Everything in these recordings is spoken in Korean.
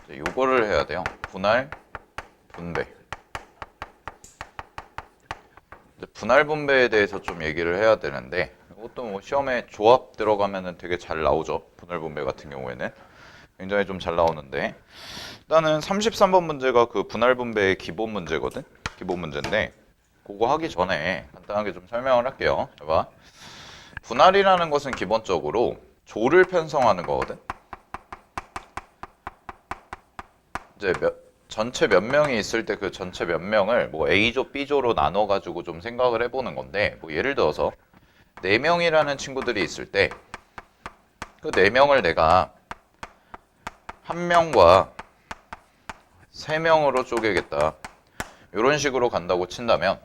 요거를 해야 돼요. 분할, 분배. 분할 분배에 대해서 좀 얘기를 해야 되는데 이것도 뭐 시험에 조합 들어가면은 되게 잘 나오죠. 분할 분배 같은 경우에는 굉장히 좀 잘 나오는데 일단은 33번 문제가 그 분할 분배의 기본 문제거든. 기본 문제인데 그거 하기 전에 간단하게 좀 설명을 할게요. 봐봐. 분할이라는 것은 기본적으로 조를 편성하는 거거든. 이제 전체 몇 명이 있을 때 그 전체 몇 명을 뭐 A조, B조로 나눠가지고 좀 생각을 해보는 건데 뭐 예를 들어서 4명이라는 친구들이 있을 때 그 4명을 내가 1명과 3명으로 쪼개겠다. 이런 식으로 간다고 친다면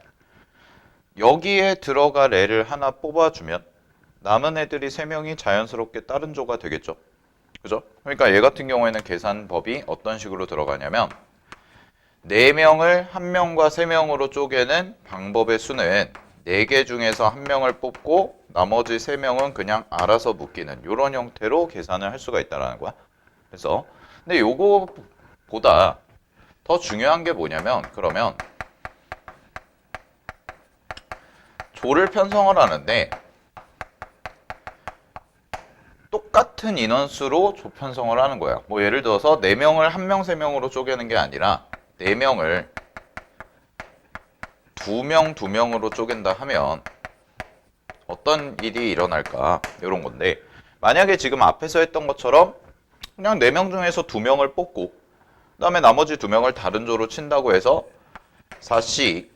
여기에 들어갈 애를 하나 뽑아주면 남은 애들이 3명이 자연스럽게 다른 조가 되겠죠. 그죠? 그러니까 얘 같은 경우에는 계산법이 어떤 식으로 들어가냐면 4명을 1명과 3명으로 쪼개는 방법의 수는 4개 중에서 1명을 뽑고 나머지 3명은 그냥 알아서 묶이는 이런 형태로 계산을 할 수가 있다는 거야. 그래서 근데 요거보다 더 중요한 게 뭐냐면 그러면 조를 편성을 하는데 똑같은 인원수로 조 편성을 하는 거야. 뭐 예를 들어서 4명을 1명, 3명으로 쪼개는 게 아니라 4명을 2명, 2명으로 쪼갠다 하면 어떤 일이 일어날까? 이런 건데 만약에 지금 앞에서 했던 것처럼 그냥 4명 중에서 2명을 뽑고 그 다음에 나머지 2명을 다른 조로 친다고 해서 4C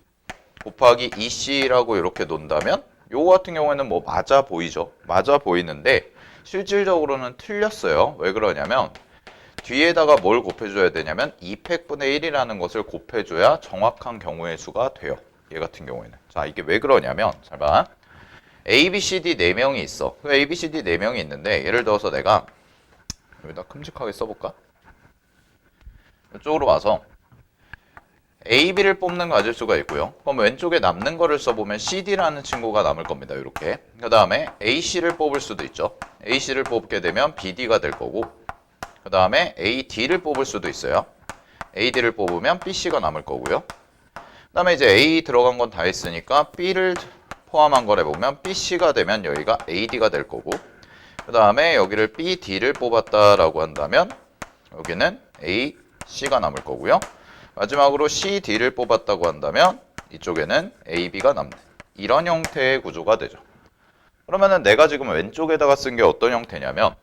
곱하기 2C라고 이렇게 놓는다면 요거 같은 경우에는 뭐 맞아 보이죠? 맞아 보이는데 실질적으로는 틀렸어요. 왜 그러냐면 뒤에다가 뭘 곱해줘야 되냐면 2팩분의 1이라는 것을 곱해줘야 정확한 경우의 수가 돼요. 얘 같은 경우에는. 자, 이게 왜 그러냐면 잘 봐. A, B, C, D 4명이 있어. 그 A, B, C, D 4명이 있는데 예를 들어서 내가 여기다 큼직하게 써볼까? 이쪽으로 와서 A, B를 뽑는 가질 수가 있고요. 그럼 왼쪽에 남는 거를 써보면 CD라는 친구가 남을 겁니다. 이렇게. 그 다음에 AC를 뽑을 수도 있죠. AC를 뽑게 되면 BD가 될 거고 그 다음에 AD를 뽑을 수도 있어요. AD를 뽑으면 BC가 남을 거고요. 그 다음에 이제 A 들어간 건 다 했으니까 B를 포함한 걸 해보면 BC가 되면 여기가 AD가 될 거고 그 다음에 여기를 BD를 뽑았다라고 한다면 여기는 AC가 남을 거고요. 마지막으로 CD를 뽑았다고 한다면 이쪽에는 AB가 남는 이런 형태의 구조가 되죠. 그러면은 내가 지금 왼쪽에다가 쓴 게 어떤 형태냐면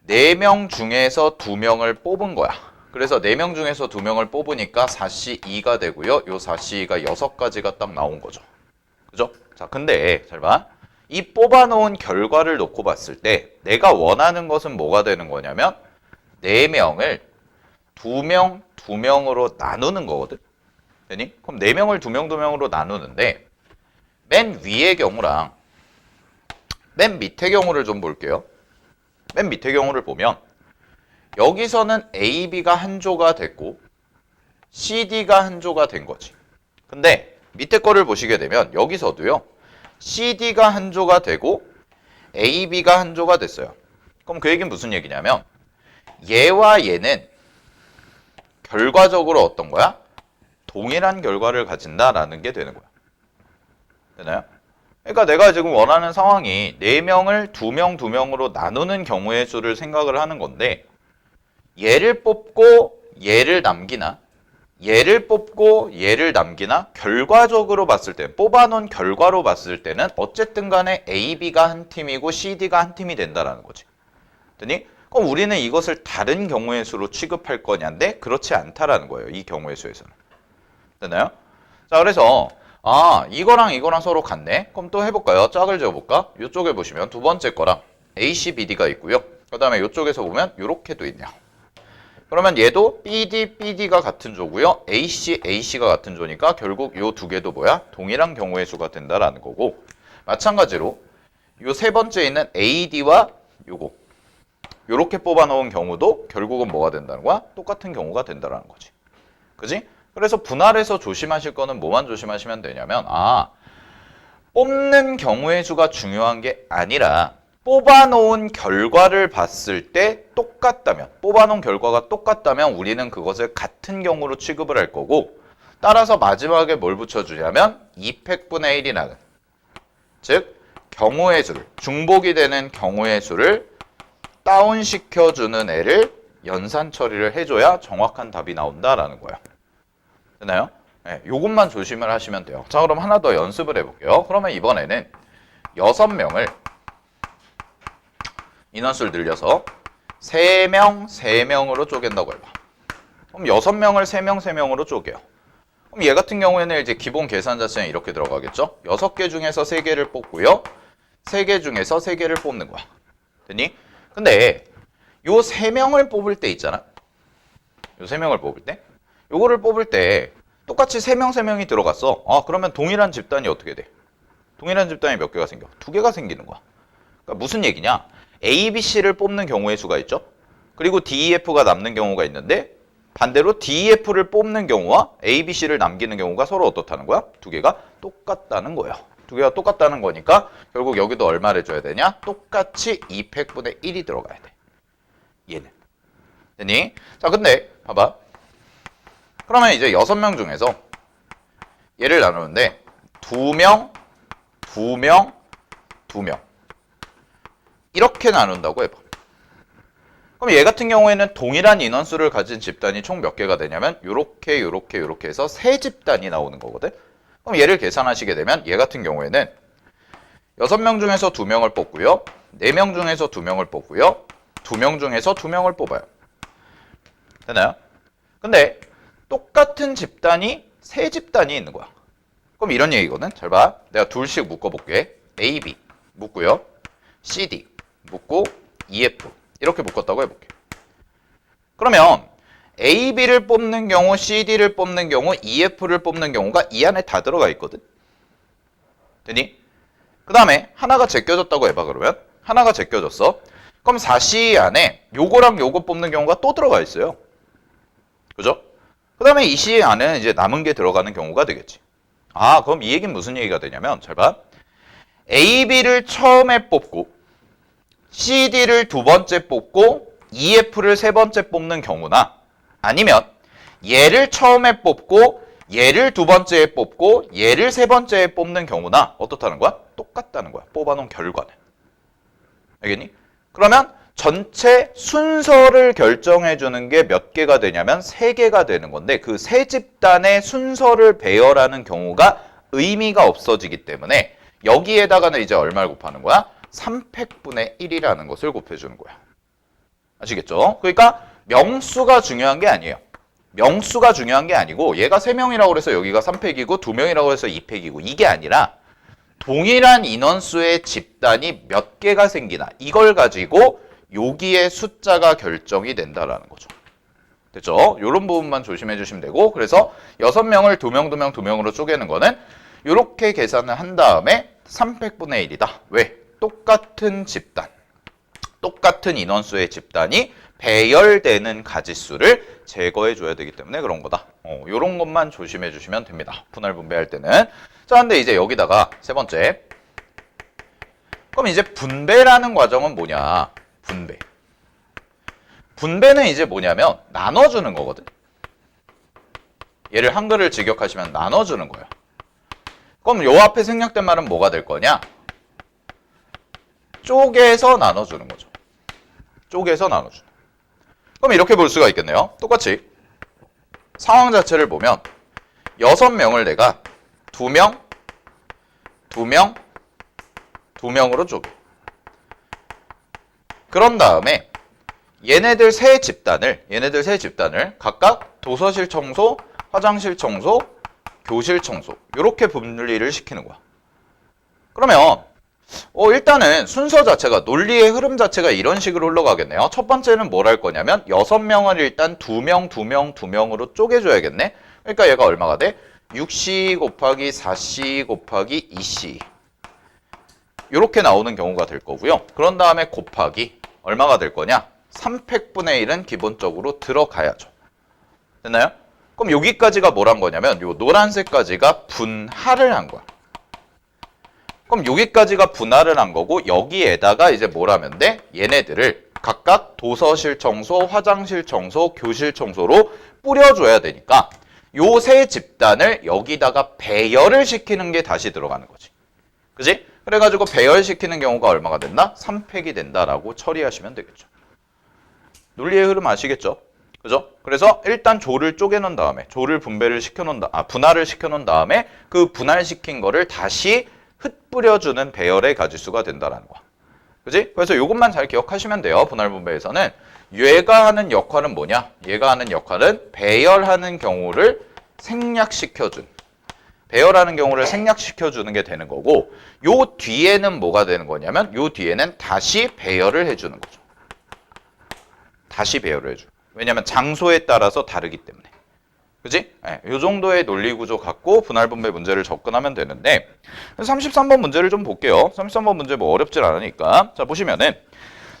4명 중에서 2명을 뽑은 거야. 그래서 4명 중에서 2명을 뽑으니까 4C2가 되고요. 요 4C2가 6가지가 딱 나온 거죠. 그죠? 자, 근데 잘 봐. 이 뽑아놓은 결과를 놓고 봤을 때 내가 원하는 것은 뭐가 되는 거냐면 4명을 2명, 2명으로 나누는 거거든. 되니? 그럼 4명을 2명, 2명으로 나누는데 맨 위의 경우랑 맨 밑의 경우를 좀 볼게요. 맨 밑의 경우를 보면 여기서는 AB가 한 조가 됐고 CD가 한 조가 된 거지. 근데 밑에 거를 보시게 되면 여기서도요. CD가 한 조가 되고 AB가 한 조가 됐어요. 그럼 그 얘기는 무슨 얘기냐면 얘와 얘는 결과적으로 어떤 거야? 동일한 결과를 가진다라는 게 되는 거야. 되나요? 그러니까 내가 지금 원하는 상황이 4명을 2명, 2명으로 나누는 경우의 수를 생각을 하는 건데 얘를 뽑고 얘를 남기나 얘를 뽑고 얘를 남기나 결과적으로 봤을 때 뽑아놓은 결과로 봤을 때는 어쨌든 간에 AB가 한 팀이고 CD가 한 팀이 된다라는 거지. 그랬더니 그럼 우리는 이것을 다른 경우의 수로 취급할 거냐인데 그렇지 않다라는 거예요. 이 경우의 수에서는. 되나요? 자, 그래서 이거랑 이거랑 서로 같네. 그럼 또 해볼까요? 짝을 지어볼까? 이쪽에 보시면 두 번째 거랑 AC, BD가 있고요. 그 다음에 이쪽에서 보면 이렇게도 있네요. 그러면 얘도 BD, BD가 같은 조고요. AC, AC가 같은 조니까 결국 이 두 개도 뭐야? 동일한 경우의 수가 된다라는 거고 마찬가지로 이 세 번째 있는 AD와 요거 요렇게 뽑아놓은 경우도 결국은 뭐가 된다는 거야? 똑같은 경우가 된다라는 거지. 그지? 그래서 분할에서 조심하실 거는 뭐만 조심하시면 되냐면 뽑는 경우의 수가 중요한 게 아니라 뽑아놓은 결과를 봤을 때 똑같다면, 뽑아놓은 결과가 똑같다면 우리는 그것을 같은 경우로 취급을 할 거고, 따라서 마지막에 뭘 붙여주냐면 2팩분의 1이라는, 즉 경우의 수를, 중복이 되는 경우의 수를 다운시켜주는 애를 연산 처리를 해줘야 정확한 답이 나온다라는 거예요. 됐나요? 네, 요것만 조심을 하시면 돼요. 자, 그럼 하나 더 연습을 해볼게요. 그러면 이번에는 6명을 인원수를 늘려서 3명, 3명으로 쪼갠다고 해봐. 그럼 6명을 3명, 3명으로 쪼개요. 그럼 얘 같은 경우에는 이제 기본 계산 자체는 이렇게 들어가겠죠? 6개 중에서 3개를 뽑고요. 3개 중에서 3개를 뽑는 거야. 됐니? 근데 요 3명을 뽑을 때 있잖아. 요 3명을 뽑을 때. 요거를 뽑을 때 똑같이 3명, 3명이 들어갔어. 아, 그러면 동일한 집단이 어떻게 돼? 동일한 집단이 몇 개가 생겨? 2개가 생기는 거야. 그러니까 무슨 얘기냐? A, B, C를 뽑는 경우의 수가 있죠. 그리고 D, E, F가 남는 경우가 있는데 반대로 D, E, F를 뽑는 경우와 A, B, C를 남기는 경우가 서로 어떻다는 거야? 2개가 똑같다는 거예요. 2개가 똑같다는 거니까 결국 여기도 얼마를 줘야 되냐? 똑같이 2팩분의 1이 들어가야 돼. 얘는. 됐니? 자, 근데 봐봐. 그러면 이제 6명 중에서 얘를 나누는데 2명, 2명, 2명 이렇게 나눈다고 해봐. 그럼 얘 같은 경우에는 동일한 인원수를 가진 집단이 총 몇 개가 되냐면 요렇게 요렇게 요렇게 해서 3집단이 나오는 거거든. 그럼 얘를 계산하시게 되면 얘 같은 경우에는 6명 중에서 2명을 뽑고요. 4명 중에서 2명을 뽑고요. 2명 중에서 2명을 뽑아요. 되나요? 근데 똑같은 집단이 3집단이 있는 거야. 그럼 이런 얘기거든. 잘 봐. 내가 둘씩 묶어볼게. A, B 묶고요. C, D 묶고 E, F 이렇게 묶었다고 해볼게. 그러면 A, B를 뽑는 경우, C, D를 뽑는 경우, E, F를 뽑는 경우가 이 안에 다 들어가 있거든. 되니? 그 다음에 하나가 제껴졌다고 해봐. 그러면 하나가 제껴졌어. 그럼 4C 안에 요거랑 요거 뽑는 경우가 또 들어가 있어요. 그죠? 그 다음에 이 C 안에는 이제 남은 게 들어가는 경우가 되겠지. 아, 그럼 이 얘기는 무슨 얘기가 되냐면 잘 봐. A, B를 처음에 뽑고 C, D를 두 번째 뽑고 E, F를 세 번째 뽑는 경우나 아니면 얘를 처음에 뽑고 얘를 두 번째에 뽑고 얘를 세 번째에 뽑는 경우나 어떻다는 거야? 똑같다는 거야. 뽑아놓은 결과는. 알겠니? 그러면 전체 순서를 결정해주는 게 몇 개가 되냐면 3개가 되는 건데 그 세 집단의 순서를 배열하는 경우가 의미가 없어지기 때문에 여기에다가는 이제 얼마를 곱하는 거야? 3팩분의 1이라는 것을 곱해주는 거야. 아시겠죠? 그러니까 명수가 중요한 게 아니에요. 명수가 중요한 게 아니고 얘가 3명이라고 해서 여기가 3팩이고 2명이라고 해서 2팩이고 이게 아니라 동일한 인원수의 집단이 몇 개가 생기나 이걸 가지고 여기에 숫자가 결정이 된다라는 거죠. 됐죠? 이런 부분만 조심해 주시면 되고 그래서 6명을 2명, 2명, 2명으로 쪼개는 거는 이렇게 계산을 한 다음에 3팩분의 1이다. 왜? 똑같은 집단, 똑같은 인원수의 집단이 배열되는 가지수를 제거해 줘야 되기 때문에 그런 거다. 이런 것만 조심해 주시면 됩니다. 분할 분배할 때는. 자, 근데 이제 여기다가 세 번째. 그럼 이제 분배라는 과정은 뭐냐? 분배. 분배는 이제 뭐냐면 나눠주는 거거든. 얘를 한글을 직역하시면 나눠주는 거예요. 그럼 요 앞에 생략된 말은 뭐가 될 거냐? 쪼개서 나눠주는 거죠. 쪼개서 나눠주는. 그럼 이렇게 볼 수가 있겠네요. 똑같이 상황 자체를 보면 6명을 내가 2명, 2명, 2명으로 쪼개. 그런 다음에 얘네들 세 집단을 각각 도서실 청소, 화장실 청소, 교실 청소 이렇게 분리를 시키는 거야. 그러면 일단은 순서 자체가 논리의 흐름 자체가 이런 식으로 흘러가겠네요. 첫 번째는 뭘 할 거냐면 6명을 일단 2명, 2명, 2명으로 쪼개줘야겠네. 그러니까 얘가 얼마가 돼? 6C 곱하기 4C 곱하기 2C 이렇게 나오는 경우가 될 거고요. 그런 다음에 곱하기 얼마가 될 거냐? 3팩분의 1은 기본적으로 들어가야죠. 됐나요? 그럼 여기까지가 뭘 한 거냐면 요 노란색까지가 분할을 한 거야. 그럼 여기까지가 분할을 한 거고 여기에다가 이제 뭘 하면 돼? 얘네들을 각각 도서실 청소, 화장실 청소, 교실 청소로 뿌려줘야 되니까 요 세 집단을 여기다가 배열을 시키는 게 다시 들어가는 거지. 그지? 그래가지고 배열시키는 경우가 얼마가 된다? 3팩이 된다라고 처리하시면 되겠죠. 논리의 흐름 아시겠죠? 그죠? 그래서 일단 조를 쪼개놓은 다음에 조를 분할을 시켜놓은 다음에 그 분할시킨 거를 다시 흩뿌려주는 배열의 가지수가 된다라는 거야. 그지? 그래서 이것만 잘 기억하시면 돼요. 분할 분배에서는 얘가 하는 역할은 뭐냐? 얘가 하는 역할은 배열하는 경우를 생략시켜준. 배열하는 경우를 생략시켜주는 게 되는 거고 요 뒤에는 뭐가 되는 거냐면 요 뒤에는 다시 배열을 해주는 거죠. 다시 배열을 해줘. 왜냐면 장소에 따라서 다르기 때문에. 그지? 네, 요 정도의 논리 구조 갖고 분할 분배 문제를 접근하면 되는데 33번 문제를 좀 볼게요. 33번 문제 뭐 어렵질 않으니까. 자, 보시면은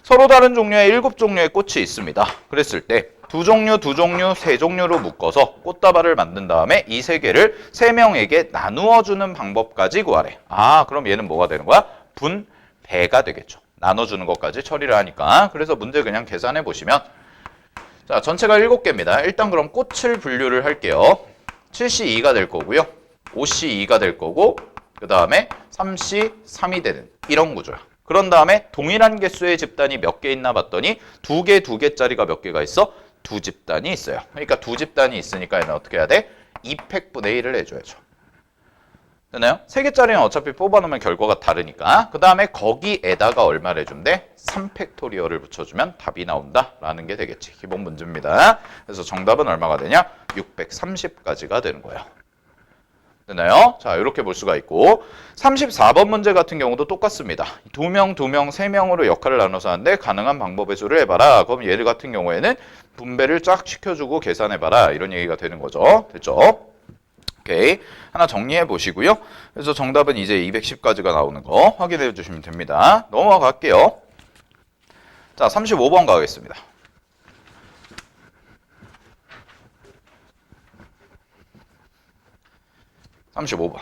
서로 다른 종류의 7종류의 꽃이 있습니다. 그랬을 때 두 종류, 세 종류로 묶어서 꽃다발을 만든 다음에 이 세 개를 세 명에게 나누어 주는 방법까지 구하래. 아, 그럼 얘는 뭐가 되는 거야? 분배가 되겠죠. 나눠주는 것까지 처리를 하니까. 그래서 문제 그냥 계산해 보시면 자, 전체가 7개입니다. 일단 그럼 꽃을 분류를 할게요. 7C2가 될 거고요. 5C2가 될 거고 그 다음에 3C3이 되는 이런 구조야. 그런 다음에 동일한 개수의 집단이 몇 개 있나 봤더니 두 개짜리가 몇 개가 있어? 두 집단이 있어요. 그러니까 두 집단이 있으니까 얘는 어떻게 해야 돼? 2팩분의 1을 해줘야죠. 되나요? 3개짜리는 어차피 뽑아놓으면 결과가 다르니까. 그 다음에 거기에다가 얼마를 해준대? 3팩토리얼을 붙여주면 답이 나온다라는 게 되겠지. 기본 문제입니다. 그래서 정답은 얼마가 되냐? 630까지가 되는 거예요. 되나요? 자, 이렇게 볼 수가 있고 34번 문제 같은 경우도 똑같습니다. 2명, 3명으로 역할을 나눠서 하는데 가능한 방법의 수를 해봐라. 그럼 얘를 같은 경우에는 분배를 쫙 시켜주고 계산해봐라. 이런 얘기가 되는 거죠. 됐죠? 오케이. 하나 정리해 보시고요. 그래서 정답은 이제 210까지가 나오는 거 확인해 주시면 됩니다. 넘어갈게요. 자, 35번 가겠습니다. (35번)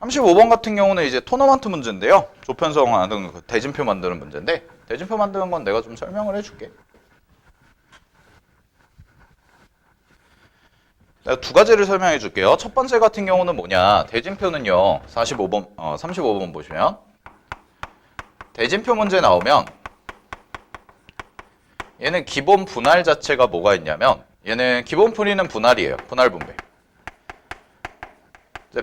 35번 같은 경우는 이제 토너먼트 문제인데요. 조편성하는 대진표 만드는 문제인데 대진표 만드는 건 내가 좀 설명을 해줄게. 내가 두 가지를 설명해 줄게요. 첫 번째 같은 경우는 뭐냐. 대진표는요. 35번 보시면 대진표 문제 나오면 얘는 기본 분할 자체가 뭐가 있냐면 얘는 기본 풀이는 분할이에요. 분할 분배.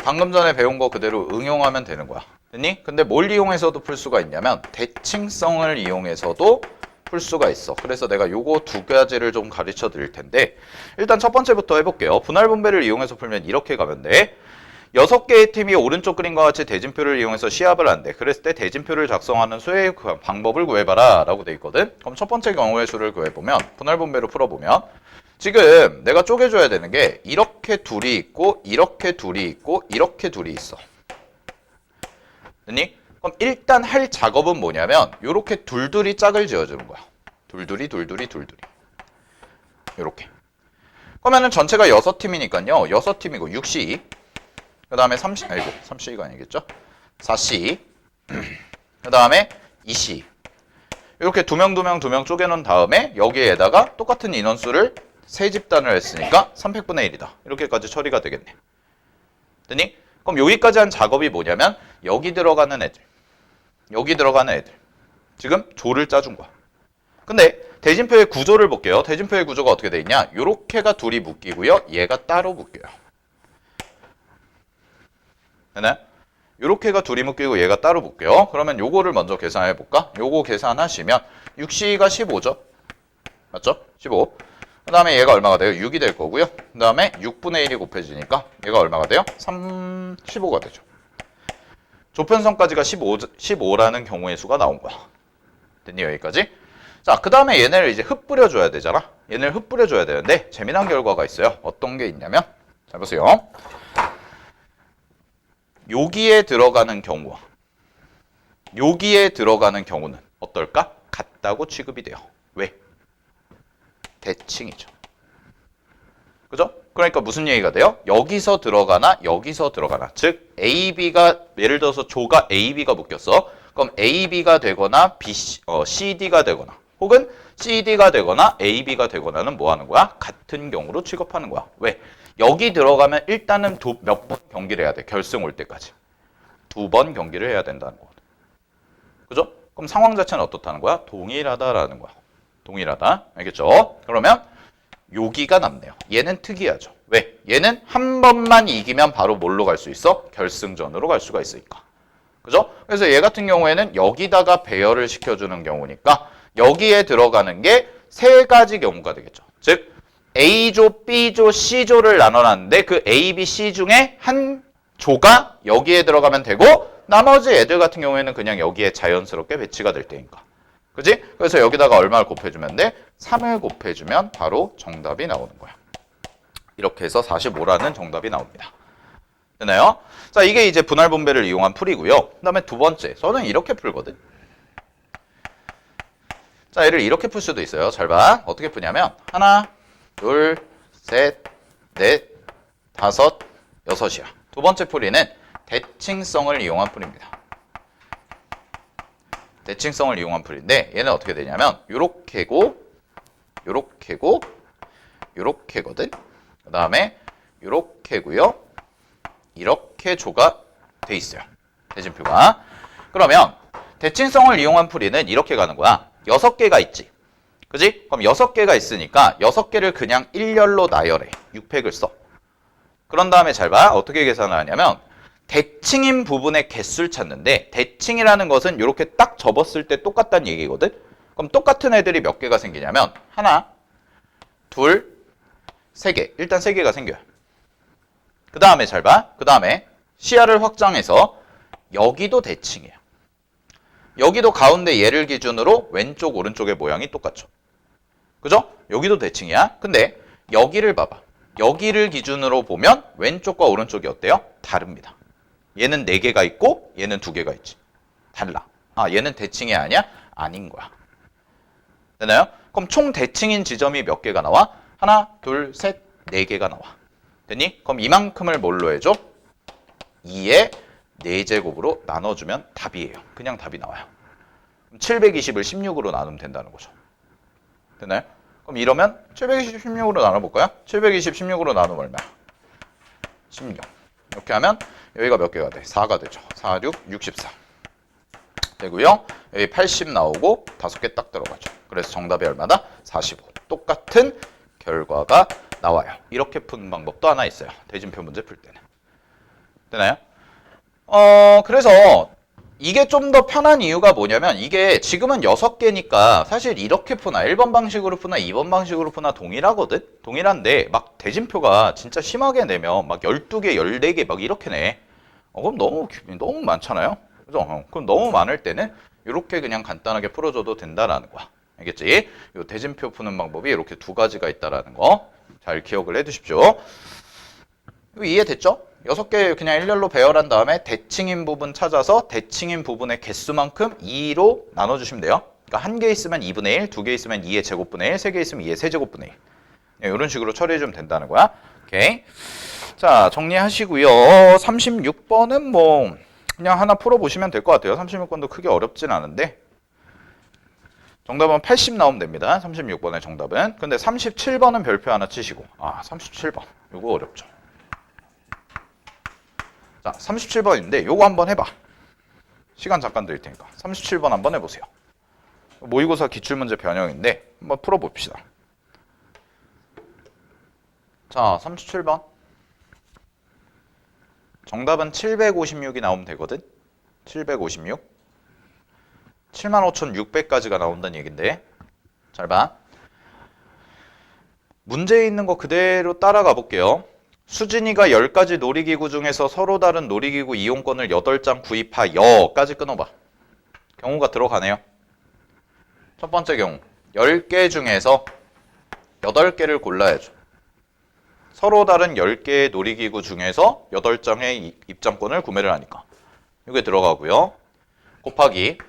방금 전에 배운 거 그대로 응용하면 되는 거야. 됐니? 근데 뭘 이용해서도 풀 수가 있냐면 대칭성을 이용해서도 풀 수가 있어. 그래서 내가 요거 두 가지를 좀 가르쳐 드릴 텐데 일단 첫 번째부터 해볼게요. 분할 분배를 이용해서 풀면 이렇게 가면 돼. 6개의 팀이 오른쪽 그림과 같이 대진표를 이용해서 시합을 한대. 그랬을 때 대진표를 작성하는 수의 방법을 구해봐라 라고 돼 있거든. 그럼 첫 번째 경우의 수를 구해보면 분할 분배로 풀어보면 지금 내가 쪼개줘야 되는 게 이렇게 둘이 있고 이렇게 둘이 있고 이렇게 둘이 있어. 됐니? 그럼 일단 할 작업은 뭐냐면 이렇게 둘둘이 짝을 지어주는 거야. 둘둘이 이렇게. 그러면은 전체가 6팀이니까요. 6팀이고 6C 그 다음에 3C가 아니겠죠? 4C 그 다음에 2C 이렇게 두 명 쪼개놓은 다음에 여기에다가 똑같은 인원수를 세 집단을 했으니까 300분의 1이다. 이렇게까지 처리가 되겠네. 됐니? 그럼 여기까지 한 작업이 뭐냐면 여기 들어가는 애들 지금 조를 짜준 거야. 근데 대진표의 구조를 볼게요. 대진표의 구조가 어떻게 돼 있냐? 요렇게가 둘이 묶이고요. 얘가 따로 묶여요. 되나요? 요렇게가 둘이 묶이고 얘가 따로 묶여요. 그러면 요거를 먼저 계산해 볼까? 요거 계산하시면 6C가 15죠? 맞죠? 15. 그 다음에 얘가 얼마가 돼요? 6이 될 거고요. 그 다음에 6분의 1이 곱해지니까 얘가 얼마가 돼요? 15가 되죠. 조편성까지가 15라는 경우의 수가 나온 거야. 됐니? 여기까지? 자, 그 다음에 얘네를 이제 흩뿌려줘야 되잖아. 얘네를 흩뿌려줘야 되는데 재미난 결과가 있어요. 어떤 게 있냐면 잘 보세요. 여기에 들어가는 경우는 어떨까? 같다고 취급이 돼요. 왜? 대칭이죠. 그죠? 그러니까 무슨 얘기가 돼요? 여기서 들어가나 여기서 들어가나. 즉 AB가 예를 들어서 조가 AB가 묶였어. 그럼 AB가 되거나 CD가 되거나 혹은 CD가 되거나 AB가 되거나는 뭐 하는 거야? 같은 경우로 취급하는 거야. 왜? 여기 들어가면 일단은 몇 번 경기를 해야 돼. 결승 올 때까지. 2번 경기를 해야 된다는 거거든. 그죠? 그럼 상황 자체는 어떻다는 거야? 동일하다라는 거야. 동일하다. 알겠죠? 그러면 여기가 남네요. 얘는 특이하죠. 왜? 얘는 한 번만 이기면 바로 뭘로 갈 수 있어? 결승전으로 갈 수가 있으니까. 그죠? 그래서 얘 같은 경우에는 여기다가 배열을 시켜주는 경우니까 여기에 들어가는 게 세 가지 경우가 되겠죠. 즉 A조, B조, C조를 나눠놨는데 그 A, B, C 중에 한 조가 여기에 들어가면 되고 나머지 애들 같은 경우에는 그냥 여기에 자연스럽게 배치가 될 테니까. 그지? 그래서 여기다가 얼마를 곱해주면 돼? 3을 곱해주면 바로 정답이 나오는 거야. 이렇게 해서 45라는 정답이 나옵니다. 되나요? 자, 이게 이제 분할 분배를 이용한 풀이고요. 그 다음에 두 번째, 저는 이렇게 풀거든. 자, 얘를 이렇게 풀 수도 있어요. 잘 봐. 어떻게 푸냐면 하나, 둘, 셋, 넷, 다섯, 여섯이야. 두 번째 풀이는 대칭성을 이용한 풀입니다. 대칭성을 이용한 풀인데 얘는 어떻게 되냐면 요렇게고 요렇게고 요렇게거든. 그 다음에 요렇게고요. 이렇게 조가 돼 있어요. 대진표가. 그러면 대칭성을 이용한 풀이는 이렇게 가는 거야. 6개가 있지. 그지? 그럼 6개가 있으니까 6개를 그냥 일렬로 나열해. 6팩을 써. 그런 다음에 잘 봐. 어떻게 계산을 하냐면 대칭인 부분의 개수를 찾는데 대칭이라는 것은 이렇게 딱 접었을 때 똑같다는 얘기거든. 그럼 똑같은 애들이 몇 개가 생기냐면 하나, 둘, 세 개. 일단 3개가 생겨요. 그 다음에 잘 봐. 그 다음에 시야를 확장해서 여기도 대칭이에요. 여기도 가운데 얘를 기준으로 왼쪽 오른쪽의 모양이 똑같죠. 그죠? 여기도 대칭이야. 근데 여기를 봐봐. 여기를 기준으로 보면 왼쪽과 오른쪽이 어때요? 다릅니다. 얘는 4개가 있고 얘는 2개가 있지. 달라. 아, 얘는 대칭이 아니야? 아닌 거야. 되나요? 그럼 총 대칭인 지점이 몇 개가 나와? 하나, 둘, 셋, 4개가 나와. 됐니? 그럼 이만큼을 뭘로 해줘? 2의 4제곱으로 나눠주면 답이에요. 그냥 답이 나와요. 720을 16으로 나누면 된다는 거죠. 됐나요? 그럼 이러면 720, 16으로 나눠볼까요? 720, 16으로 나누면 얼마야? 16. 이렇게 하면 여기가 몇 개가 돼? 4가 되죠. 4, 6, 64. 되고요. 여기 80 나오고 5개 딱 들어가죠. 그래서 정답이 얼마다? 45. 똑같은 결과가 나와요. 이렇게 푸는 방법도 하나 있어요. 대진표 문제 풀 때는. 되나요? 그래서 이게 좀 더 편한 이유가 뭐냐면 이게 지금은 6개니까 사실 이렇게 푸나 1번 방식으로 푸나 2번 방식으로 푸나 동일하거든? 동일한데 막 대진표가 진짜 심하게 내면 막 12개, 14개 막 이렇게 내. 그럼 너무 많잖아요? 그죠? 그럼 너무 많을 때는 이렇게 그냥 간단하게 풀어줘도 된다라는 거야. 알겠지? 이 대진표 푸는 방법이 이렇게 2가지가 있다라는 거 잘 기억을 해두십시오. 이해됐죠? 6개 그냥 일렬로 배열한 다음에 대칭인 부분 찾아서 대칭인 부분의 개수만큼 2로 나눠주시면 돼요. 그러니까 1개 있으면 2분의 1, 2개 있으면 2의 제곱분의 1, 3개 있으면 2의 세제곱분의 1. 네, 이런 식으로 처리해주면 된다는 거야. 오케이. 자, 정리하시고요. 36번은 뭐 그냥 하나 풀어보시면 될 것 같아요. 36번도 크게 어렵진 않은데 정답은 80 나오면 됩니다. 36번의 정답은. 근데 37번은 별표 하나 치시고 37번. 이거 어렵죠. 자, 37번인데 요거 한번 해봐. 시간 잠깐 드릴 테니까 37번 한번 해보세요. 모의고사 기출문제 변형인데 한번 풀어봅시다. 자, 37번 정답은 756이 나오면 되거든. 756 75,600까지가 나온다는 얘긴데 잘 봐. 문제에 있는 거 그대로 따라가 볼게요. 수진이가 10가지 놀이기구 중에서 서로 다른 놀이기구 이용권을 8장 구입하여까지 끊어봐. 경우가 들어가네요. 첫 번째 경우 10개 중에서 8개를 골라야죠. 서로 다른 10개의 놀이기구 중에서 8장의 입장권을 구매를 하니까 이게 들어가고요. 곱하기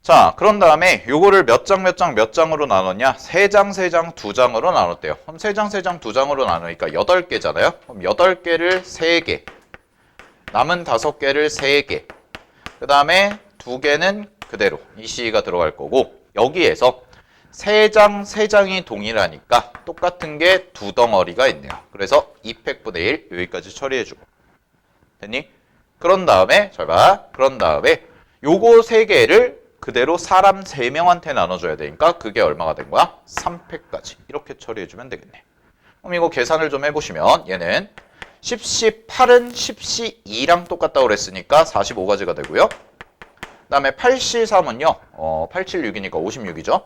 자, 그런 다음에 요거를 몇 장 몇 장으로 나눴냐? 3장, 3장, 2장으로 나눴대요. 그럼 3장, 3장, 2장으로 나누니까 8개잖아요. 그럼 8개를 3개, 남은 5개를 3개, 그 다음에 2개는 그대로 EC가 들어갈 거고, 여기에서 3장, 3장이 동일하니까 똑같은 게 2덩어리가 있네요. 그래서 2팩분의 1 여기까지 처리해주고. 됐니? 그런 다음에 잘 봐. 그런 다음에 요거 3개를 그대로 사람 3명한테 나눠줘야 되니까 그게 얼마가 된 거야? 3팩까지. 이렇게 처리해주면 되겠네. 그럼 이거 계산을 좀 해보시면 얘는 10C8은 10C2랑 똑같다고 그랬으니까 45가지가 되고요. 그 다음에 8C3은요. 876이니까 56이죠.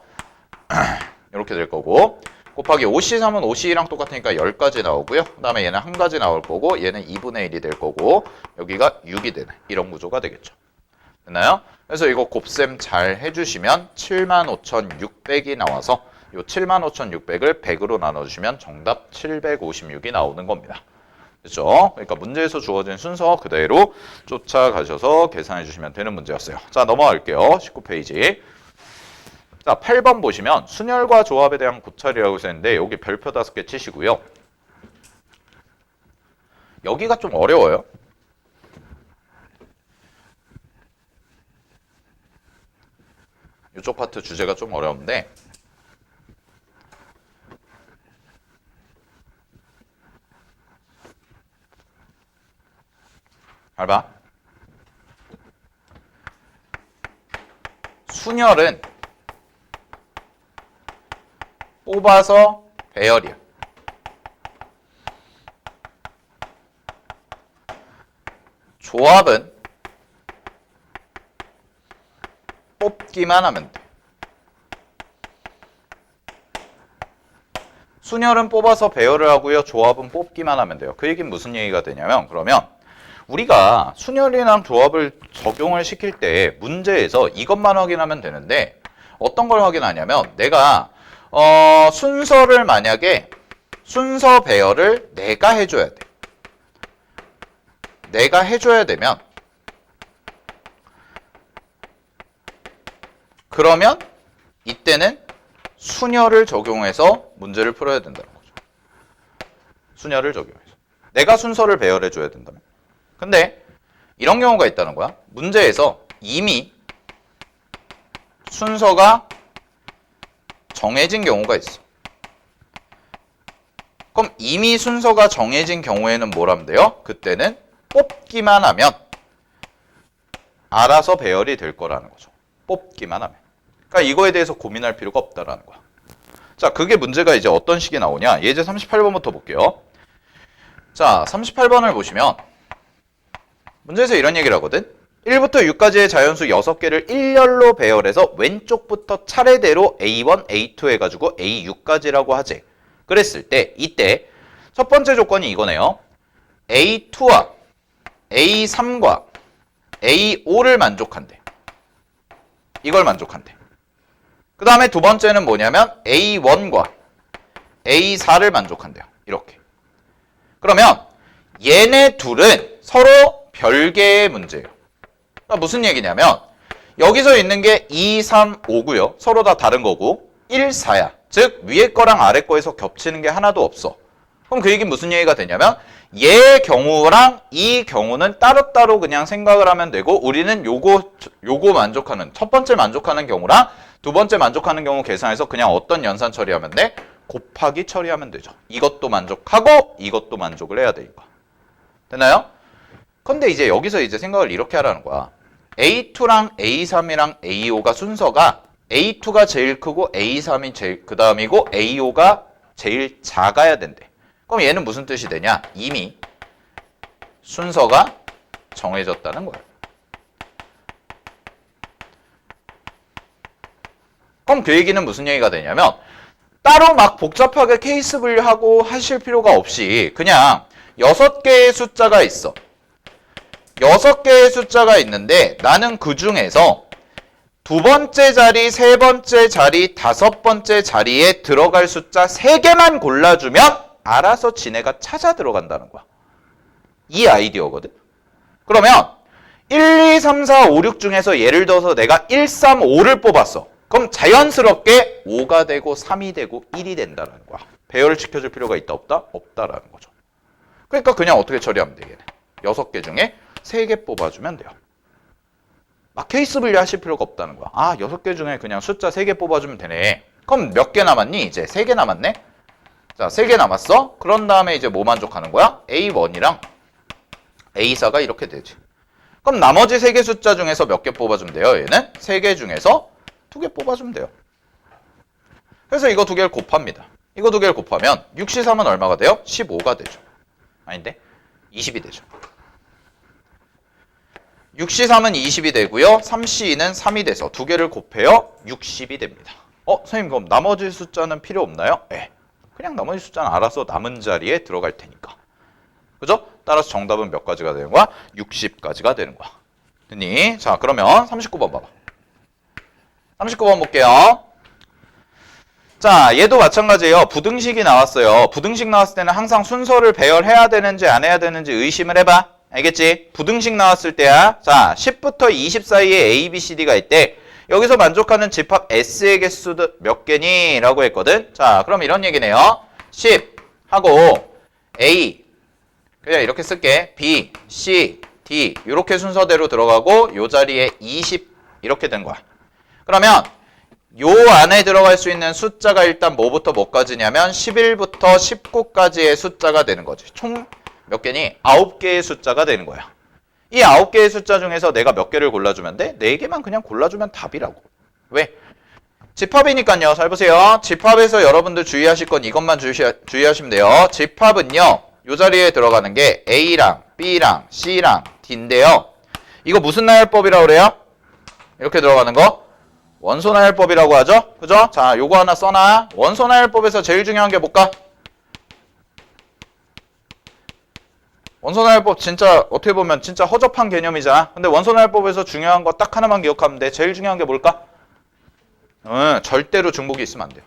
이렇게 될 거고, 곱하기 5C3은 5C2랑 똑같으니까 10가지 나오고요. 그 다음에 얘는 1가지 나올 거고, 얘는 2분의 1이 될 거고, 여기가 6이 되는 이런 구조가 되겠죠. 됐나요? 그래서 이거 곱셈 잘 해주시면 75,600이 나와서 이 75,600을 100으로 나눠주시면 정답 756이 나오는 겁니다. 그렇죠? 그러니까 문제에서 주어진 순서 그대로 쫓아가셔서 계산해 주시면 되는 문제였어요. 자, 넘어갈게요. 19페이지. 자, 8번 보시면 순열과 조합에 대한 고찰이라고 했는데 여기 별표 5개 치시고요. 여기가 좀 어려워요. 이쪽 파트 주제가 좀 어려운데 잘 봐. 순열은 뽑아서 배열이야. 조합은 뽑기만 하면 돼. 순열은 뽑아서 배열을 하고요. 조합은 뽑기만 하면 돼요. 그 얘기는 무슨 얘기가 되냐면, 그러면 우리가 순열이랑 조합을 적용을 시킬 때 문제에서 이것만 확인하면 되는데 어떤 걸 확인하냐면, 내가 순서를 만약에 순서 배열을 내가 해줘야 돼. 내가 해줘야 되면 그러면 이때는 순열을 적용해서 문제를 풀어야 된다는 거죠. 순열을 적용해서. 내가 순서를 배열해줘야 된다면. 근데 이런 경우가 있다는 거야. 문제에서 이미 순서가 정해진 경우가 있어. 그럼 이미 순서가 정해진 경우에는 뭘 하면 돼요? 그때는 뽑기만 하면 알아서 배열이 될 거라는 거죠. 뽑기만 하면. 그러니까 이거에 대해서 고민할 필요가 없다라는 거야. 자, 그게 문제가 이제 어떤 식이 나오냐? 예제 38번부터 볼게요. 자, 38번을 보시면 문제에서 이런 얘기를 하거든. 1부터 6까지의 자연수 6개를 일렬로 배열해서 왼쪽부터 차례대로 A1, A2 해가지고 A6까지라고 하지. 그랬을 때 이때 첫 번째 조건이 이거네요. A2와 A3과 A5를 만족한대. 이걸 만족한대. 그 다음에 두 번째는 뭐냐면 A1과 A4를 만족한대요. 이렇게. 그러면 얘네 둘은 서로 별개의 문제예요. 그러니까 무슨 얘기냐면 여기서 있는 게 2, 3, 5고요. 서로 다 다른 거고 1, 4야. 즉 위에 거랑 아래 거에서 겹치는 게 하나도 없어. 그럼 그 얘기는 무슨 얘기가 되냐면 얘 경우랑 이 경우는 따로따로 그냥 생각을 하면 되고 우리는 요거 만족하는 첫 번째 만족하는 경우랑 두 번째 만족하는 경우 계산해서 그냥 어떤 연산 처리하면 돼? 곱하기 처리하면 되죠. 이것도 만족하고 이것도 만족을 해야 되니까. 됐나요? 근데 이제 여기서 이제 생각을 이렇게 하라는 거야. A2랑 A3이랑 A5가 순서가 A2가 제일 크고 A3이 제일 그 다음이고 A5가 제일 작아야 된대. 그럼 얘는 무슨 뜻이 되냐? 이미 순서가 정해졌다는 거야. 그럼 그 얘기는 무슨 얘기가 되냐면 따로 막 복잡하게 케이스 분류하고 하실 필요가 없이 그냥 6개의 숫자가 있어. 6개의 숫자가 있는데 나는 그 중에서 두 번째 자리, 세 번째 자리, 다섯 번째 자리에 들어갈 숫자 3개만 골라주면 알아서 지네가 찾아 들어간다는 거야. 이 아이디어거든. 그러면 1, 2, 3, 4, 5, 6 중에서 예를 들어서 내가 1, 3, 5를 뽑았어. 그럼 자연스럽게 5가 되고 3이 되고 1이 된다는 거야. 배열을 지켜줄 필요가 있다 없다? 없다라는 거죠. 그러니까 그냥 어떻게 처리하면 되겠네. 6개 중에 3개 뽑아주면 돼요. 막 케이스 분리하실 필요가 없다는 거야. 아, 6개 중에 그냥 숫자 3개 뽑아주면 되네. 그럼 몇 개 남았니? 이제 3개 남았네? 자, 3개 남았어? 그런 다음에 이제 뭐 만족하는 거야? A1이랑 A4가 이렇게 되지. 그럼 나머지 3개 숫자 중에서 몇 개 뽑아주면 돼요? 얘는 3개 중에서 2개 뽑아주면 돼요. 그래서 이거 2개를 곱합니다. 이거 2개를 곱하면 6C3은 얼마가 돼요? 15가 되죠. 아닌데? 20이 되죠. 6C3은 20이 되고요. 3C2는 3이 돼서 2개를 곱해요. 60이 됩니다. 선생님 그럼 나머지 숫자는 필요 없나요? 네. 그냥 나머지 숫자는 알아서 남은 자리에 들어갈 테니까. 그죠? 따라서 정답은 몇 가지가 되는 거야? 60가지가 되는 거야. 됐니? 자, 그러면 39번 봐봐. 39번 볼게요. 자, 얘도 마찬가지예요. 부등식이 나왔어요. 부등식 나왔을 때는 항상 순서를 배열해야 되는지 안 해야 되는지 의심을 해봐. 알겠지? 부등식 나왔을 때야. 자, 10부터 20 사이에 A, B, C, D가 있대. 여기서 만족하는 집합 S의 개수 몇 개니? 라고 했거든. 자, 그럼 이런 얘기네요. 10 하고 A 그냥 이렇게 쓸게. B, C, D 이렇게 순서대로 들어가고 요 자리에 20 이렇게 된 거야. 그러면 요 안에 들어갈 수 있는 숫자가 일단 뭐부터 뭐까지냐면 11부터 19까지의 숫자가 되는 거지. 총 몇 개니? 9개의 숫자가 되는 거야. 이 9개의 숫자 중에서 내가 몇 개를 골라주면 돼? 4개만 그냥 골라주면 답이라고. 왜? 집합이니까요. 잘 보세요. 집합에서 여러분들 주의하실 건 이것만 주의하시면 돼요. 집합은요. 요 자리에 들어가는 게 A랑 B랑 C랑 D인데요. 이거 무슨 나열법이라고 그래요? 이렇게 들어가는 거? 원소 나열법이라고 하죠? 그죠? 자, 요거 하나 써놔. 원소 나열법에서 제일 중요한 게 뭘까? 원소 나열법 진짜 어떻게 보면 진짜 허접한 개념이잖아. 근데 원소 나열법에서 중요한 거 딱 하나만 기억하면 돼. 제일 중요한 게 뭘까? 절대로 중복이 있으면 안 돼요.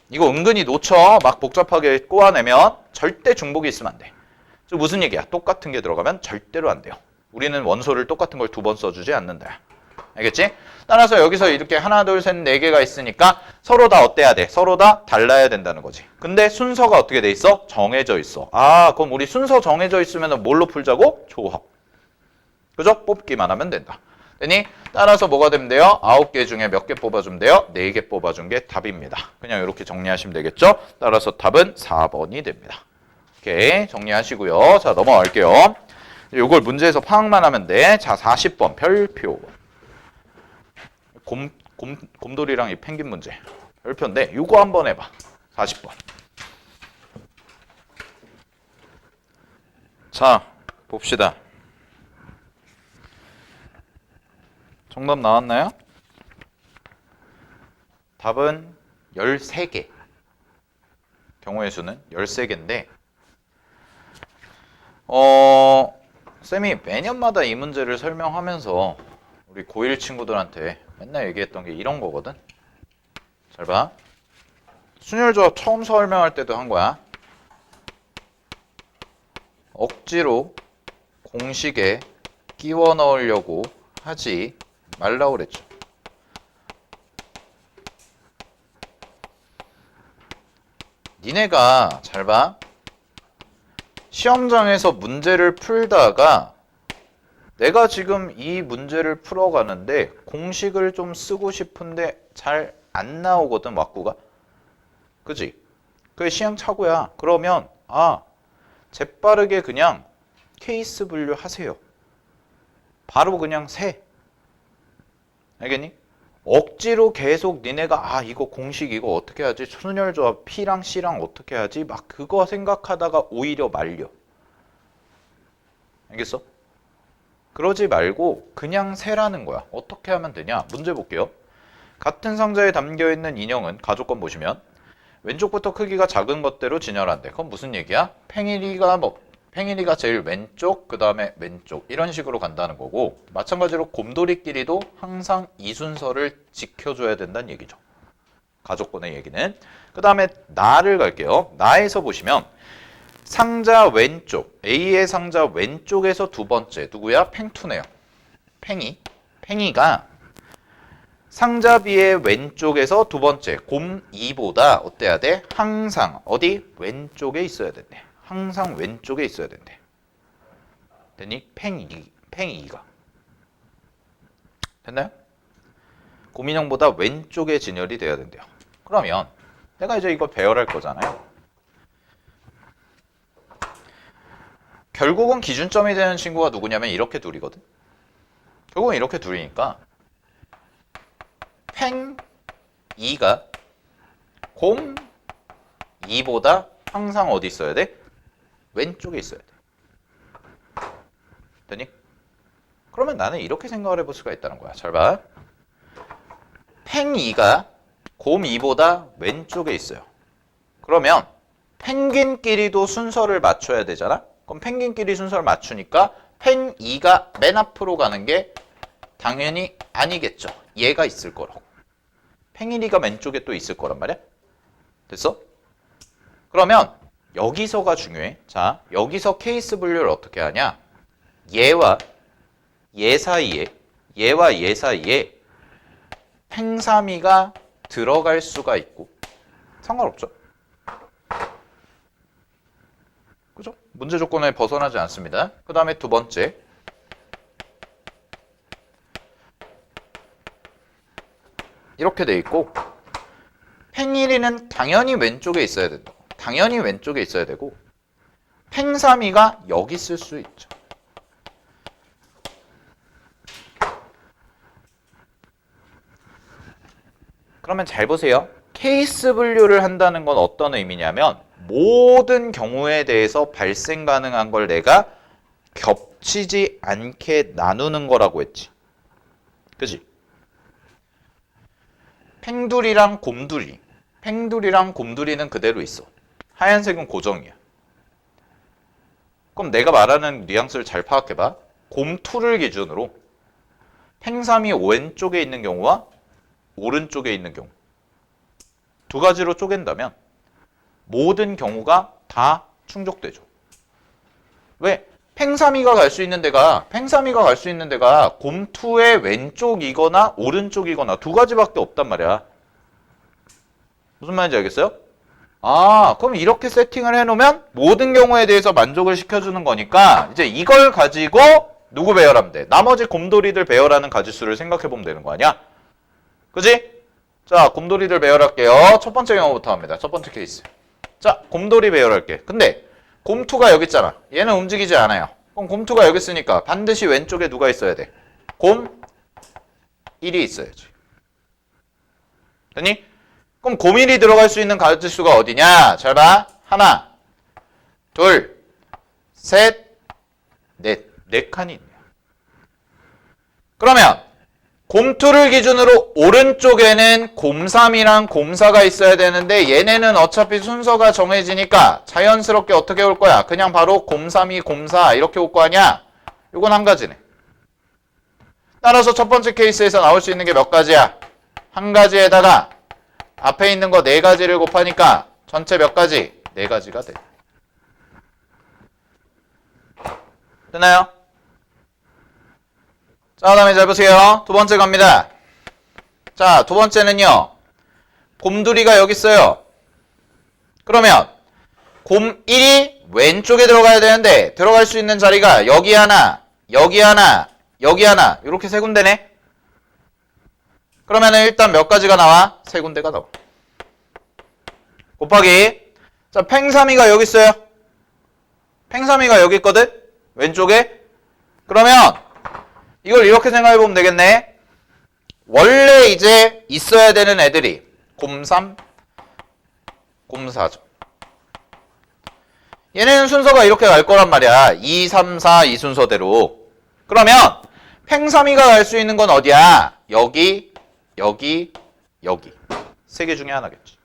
이거 은근히 놓쳐. 막 복잡하게 꼬아내면 절대 중복이 있으면 안 돼. 무슨 얘기야? 똑같은 게 들어가면 절대로 안 돼요. 우리는 원소를 똑같은 걸 2번 써주지 않는다. 알겠지? 따라서 여기서 이렇게 하나, 둘, 셋, 4개가 있으니까 서로 다 어때야 돼? 서로 다 달라야 된다는 거지. 근데 순서가 어떻게 돼 있어? 정해져 있어. 아, 그럼 우리 순서 정해져 있으면 뭘로 풀자고? 조합. 그죠? 뽑기만 하면 된다. 되니? 따라서 뭐가 되면 돼요? 9개 중에 몇 개 뽑아주면 돼요? 4개 뽑아준 게 답입니다. 그냥 이렇게 정리하시면 되겠죠? 따라서 답은 4번이 됩니다. 오케이, 정리하시고요. 자, 넘어갈게요. 이걸 문제에서 파악만 하면 돼. 자, 40번 별표. 곰돌이랑 이 펭귄 문제. 별표인데 이거 한번 해봐. 40번. 자, 봅시다. 정답 나왔나요? 답은 13개. 경우의 수는 13개인데 쌤이 매년마다 이 문제를 설명하면서 우리 고1 친구들한테 맨날 얘기했던 게 이런 거거든. 잘 봐. 순열조합 처음 설명할 때도 한 거야. 억지로 공식에 끼워 넣으려고 하지 말라고 그랬죠. 니네가 잘 봐. 시험장에서 문제를 풀다가 내가 지금 이 문제를 풀어가는데 공식을 좀 쓰고 싶은데 잘 안 나오거든, 왁구가. 그지? 그게 시행착오야. 그러면 재빠르게 그냥 케이스 분류하세요. 바로 그냥 세. 알겠니? 억지로 계속 니네가 이거 공식 이거 어떻게 하지? 순열조합 P랑 C랑 어떻게 하지? 막 그거 생각하다가 오히려 말려. 알겠어? 그러지 말고 그냥 세라는 거야. 어떻게 하면 되냐? 문제 볼게요. 같은 상자에 담겨있는 인형은 가족권 보시면 왼쪽부터 크기가 작은 것대로 진열한대. 그건 무슨 얘기야? 팽이리가 제일 왼쪽, 그 다음에 왼쪽 이런 식으로 간다는 거고 마찬가지로 곰돌이끼리도 항상 이 순서를 지켜줘야 된다는 얘기죠. 가족권의 얘기는. 그 다음에 나를 갈게요. 나에서 보시면 상자 왼쪽, A의 상자 왼쪽에서 두 번째, 누구야? 팽2네요. 팽이가 상자 B의 왼쪽에서 두 번째, 곰 2보다 어때야 돼? 항상 어디? 왼쪽에 있어야 된대. 항상 왼쪽에 있어야 된대. 됐니? 팽2가. 됐나요? 곰인형보다 왼쪽에 진열이 돼야 된대요. 그러면 내가 이제 이거 배열할 거잖아요. 결국은 기준점이 되는 친구가 누구냐면 이렇게 둘이거든. 결국은 이렇게 둘이니까 팽2가 곰2보다 항상 어디 있어야 돼? 왼쪽에 있어야 돼. 됐니? 그러면 나는 이렇게 생각을 해볼 수가 있다는 거야. 잘 봐. 팽2가 곰2보다 왼쪽에 있어요. 그러면 펭귄끼리도 순서를 맞춰야 되잖아? 그럼 펭귄끼리 순서를 맞추니까 팽2가 맨 앞으로 가는 게 당연히 아니겠죠. 얘가 있을 거라고. 팽1이가 왼쪽에 또 있을 거란 말이야. 됐어? 그러면 여기서가 중요해. 자, 여기서 케이스 분류를 어떻게 하냐? 얘와 얘 사이에 팽3이가 들어갈 수가 있고 상관없죠. 그죠? 문제 조건에 벗어나지 않습니다. 그 다음에 두 번째, 이렇게 돼 있고 팽1이는 당연히 왼쪽에 있어야 된다. 당연히 왼쪽에 있어야 되고 팽3이가 여기 있을 수 있죠. 그러면 잘 보세요. 케이스 분류를 한다는 건 어떤 의미냐면 모든 경우에 대해서 발생 가능한 걸 내가 겹치지 않게 나누는 거라고 했지. 그지? 팽둘이랑 곰둘이는 그대로 있어. 하얀색은 고정이야. 그럼 내가 말하는 뉘앙스를 잘 파악해봐. 곰2를 기준으로 팽3이 왼쪽에 있는 경우와 오른쪽에 있는 경우 두 가지로 쪼갠다면 모든 경우가 다 충족되죠. 왜? 팽3이가 갈 수 있는 데가 곰2의 왼쪽이거나 오른쪽이거나 두 가지밖에 없단 말이야. 무슨 말인지 알겠어요? 아, 그럼 이렇게 세팅을 해놓으면 모든 경우에 대해서 만족을 시켜주는 거니까 이제 이걸 가지고 누구 배열하면 돼? 나머지 곰돌이들 배열하는 가지수를 생각해보면 되는 거 아니야? 그지? 자, 곰돌이들 배열할게요. 첫 번째 경우부터 합니다. 첫 번째 케이스. 자, 곰돌이 배열할게. 근데 곰2가 여기 있잖아. 얘는 움직이지 않아요. 그럼 곰2가 여기 있으니까 반드시 왼쪽에 누가 있어야 돼? 곰1이 있어야지. 됐니? 그럼 곰1이 들어갈 수 있는 가지수가 어디냐? 잘 봐. 하나, 둘, 셋, 넷. 네 칸이 있네요. 그러면 곰2를 기준으로 오른쪽에는 곰3이랑 곰4가 있어야 되는데 얘네는 어차피 순서가 정해지니까 자연스럽게 어떻게 올 거야? 그냥 바로 곰3이 곰4 이렇게 올 거 아니야? 이건 한 가지네. 따라서 첫 번째 케이스에서 나올 수 있는 게 몇 가지야? 한 가지에다가 앞에 있는 거 네 가지를 곱하니까 전체 몇 가지? 네 가지가 돼. 됐나요? 자, 그 다음에 잘 보세요. 두 번째 갑니다. 자, 두 번째는요. 곰돌이가 여기 있어요. 그러면 곰1이 왼쪽에 들어가야 되는데 들어갈 수 있는 자리가 여기 하나, 여기 하나, 여기 하나 이렇게 세 군데네. 그러면은 일단 몇 가지가 나와? 세 군데가 나와. 곱하기. 자, 팽3이가 여기 있어요. 팽3이가 여기 있거든? 왼쪽에. 그러면 이걸 이렇게 생각해 보면 되겠네. 원래 이제 있어야 되는 애들이 곰3, 곰4죠. 얘네는 순서가 이렇게 갈 거란 말이야. 2, 3, 4 이 순서대로. 그러면 팽3이가 갈 수 있는 건 어디야? 여기, 여기, 여기. 세 개 중에 하나겠지.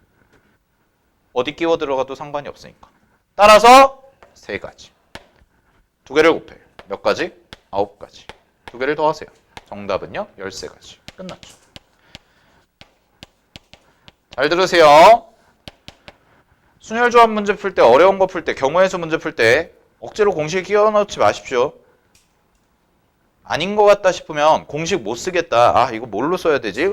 어디 끼워 들어가도 상관이 없으니까. 따라서 세 가지. 두 개를 곱해. 몇 가지? 9가지. 두 개를 더하세요. 정답은요? 13가지. 끝났죠. 잘 들으세요. 순혈조합 문제 풀 때, 어려운 거 풀 때, 경우의 수 문제 풀 때 억지로 공식 끼워 넣지 마십시오. 아닌 것 같다 싶으면 공식 못 쓰겠다. 아, 이거 뭘로 써야 되지?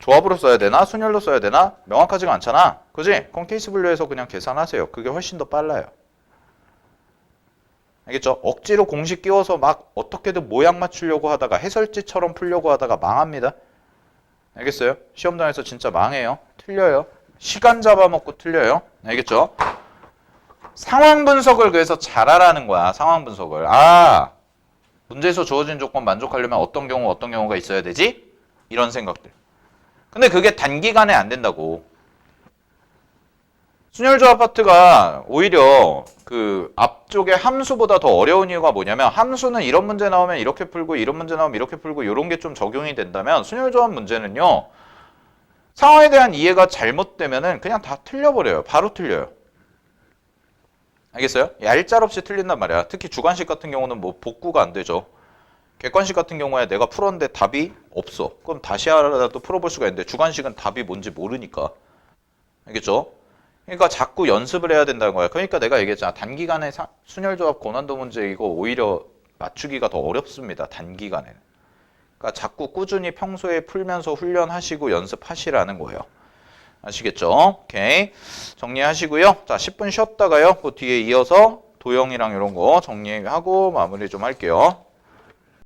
조합으로 써야 되나? 순혈로 써야 되나? 명확하지가 않잖아. 그지? 그럼 케이스 분류해서 그냥 계산하세요. 그게 훨씬 더 빨라요. 알겠죠? 억지로 공식 끼워서 막 어떻게든 모양 맞추려고 하다가 해설지처럼 풀려고 하다가 망합니다. 알겠어요? 시험장에서 진짜 망해요. 틀려요. 시간 잡아먹고 틀려요. 알겠죠? 상황 분석을 그래서 잘하라는 거야. 상황 분석을. 아, 문제에서 주어진 조건 만족하려면 어떤 경우가 있어야 되지? 이런 생각들. 근데 그게 단기간에 안 된다고. 순혈조합 파트가 오히려 그 앞쪽에 함수보다 더 어려운 이유가 뭐냐면 함수는 이런 문제 나오면 이렇게 풀고 이런 문제 나오면 이렇게 풀고 이런 게 좀 적용이 된다면 순혈조합 문제는요. 상황에 대한 이해가 잘못되면은 그냥 다 틀려버려요. 바로 틀려요. 알겠어요? 얄짤없이 틀린단 말이야. 특히 주관식 같은 경우는 뭐 복구가 안 되죠. 객관식 같은 경우에 내가 풀었는데 답이 없어. 그럼 다시 하라도 풀어볼 수가 있는데 주관식은 답이 뭔지 모르니까. 알겠죠? 그러니까 자꾸 연습을 해야 된다는 거야. 그러니까 내가 얘기했잖아. 단기간에 순혈조합 고난도 문제 이거 오히려 맞추기가 더 어렵습니다. 단기간에는. 그러니까 자꾸 꾸준히 평소에 풀면서 훈련하시고 연습하시라는 거예요. 아시겠죠? 오케이. 정리하시고요. 자, 10분 쉬었다가요. 그 뒤에 이어서 도형이랑 이런 거 정리하고 마무리 좀 할게요.